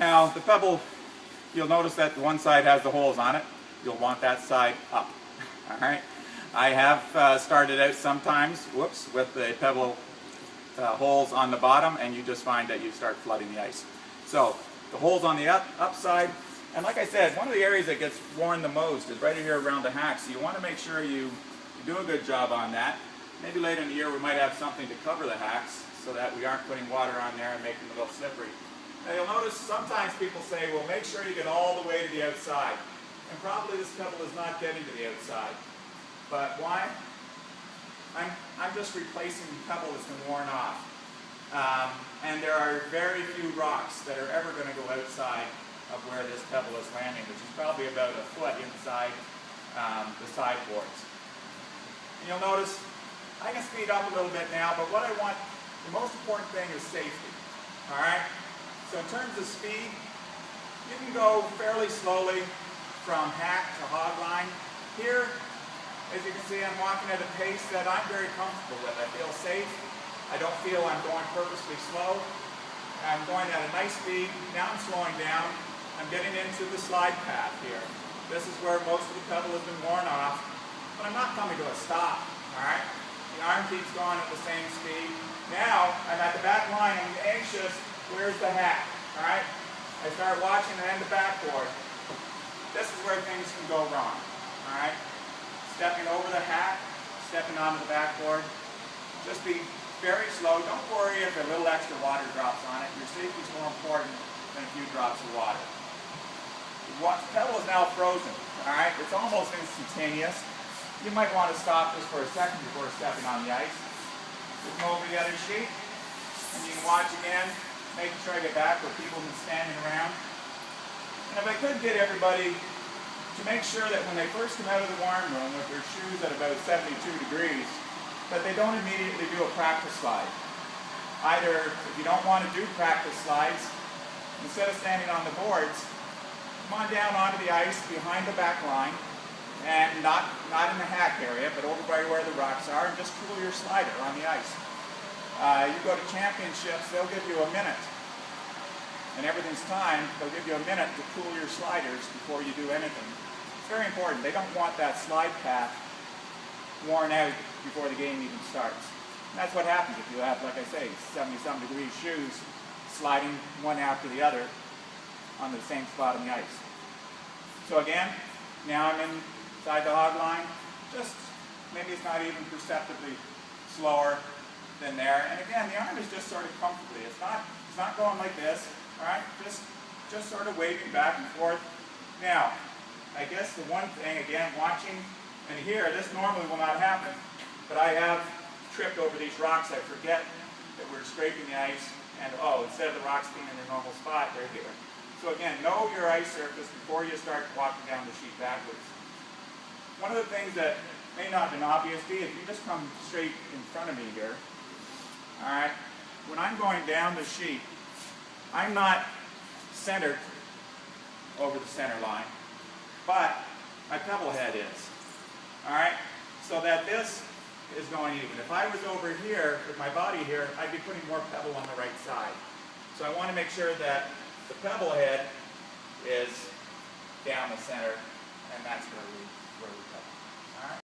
Now the pebble, you'll notice that one side has the holes on it. You'll want that side up. All right. I have started out sometimes, whoops, with the pebble holes on the bottom, and you just find that you start flooding the ice. So the holes on the upside, and like I said, one of the areas that gets worn the most is right here around the hack. So you want to make sure you do a good job on that. Maybe later in the year we might have something to cover the hacks so that we aren't putting water on there and making them a little slippery. Now you'll notice sometimes people say, well, make sure you get all the way to the outside. And probably this pebble is not getting to the outside. But why? I'm just replacing the pebble that's been worn off. And there are very few rocks that are ever going to go outside of where this pebble is landing, which is probably about a foot inside the sideboards. And you'll notice I can speed up a little bit now, but what I want, the most important thing is safety. All right? So in terms of speed, you can go fairly slowly from hack to hog line. Here, as you can see, I'm walking at a pace that I'm very comfortable with. I feel safe. I don't feel I'm going purposely slow. I'm going at a nice speed. Now I'm slowing down. I'm getting into the slide path here. This is where most of the pebble has been worn off, but I'm not coming to a stop. All right? The arm keeps going at the same speed. Now, I'm at the back line. I'm anxious. Where's the hack? All right? I start watching the end of the backboard. This is where things can go wrong. All right? Stepping over the hack, stepping onto the backboard. Just be very slow. Don't worry if a little extra water drops on it. Your safety is more important than a few drops of water. The pebble is now frozen. All right? It's almost instantaneous. You might want to stop this for a second before stepping on the ice. Just move over the other sheet, and you can watch again, making sure I get back where people have been standing around. And if I could get everybody to make sure that when they first come out of the warm room with their shoes at about 72 degrees, that they don't immediately do a practice slide. Either, if you don't want to do practice slides, instead of standing on the boards, come on down onto the ice behind the back line, and not in the hack area, but over by where the rocks are, and just cool your slider on the ice. You go to championships, they'll give you a minute. And everything's timed, they'll give you a minute to cool your sliders before you do anything. It's very important. They don't want that slide path worn out before the game even starts. And that's what happens if you have, like I say, 70-some degree shoes sliding one after the other on the same spot on the ice. So again, now I'm inside the hog line. Just, maybe it's not even perceptibly slower than there. And again, the arm is just sort of comfortably. It's not going like this. All right, just sort of waving back and forth. Now, I guess the one thing, again, watching and here, this normally will not happen, but I have tripped over these rocks. I forget that we're scraping the ice, and oh, instead of the rocks being in their normal spot, they're here. So again, know your ice surface before you start walking down the sheet backwards. One of the things that may not have been obvious to you, if you just come straight in front of me here, all right, when I'm going down the sheet, I'm not centered over the center line, but my pebble head is. All right, so that this is going even. If I was over here with my body here, I'd be putting more pebble on the right side. So I want to make sure that the pebble head is down the center, and that's where we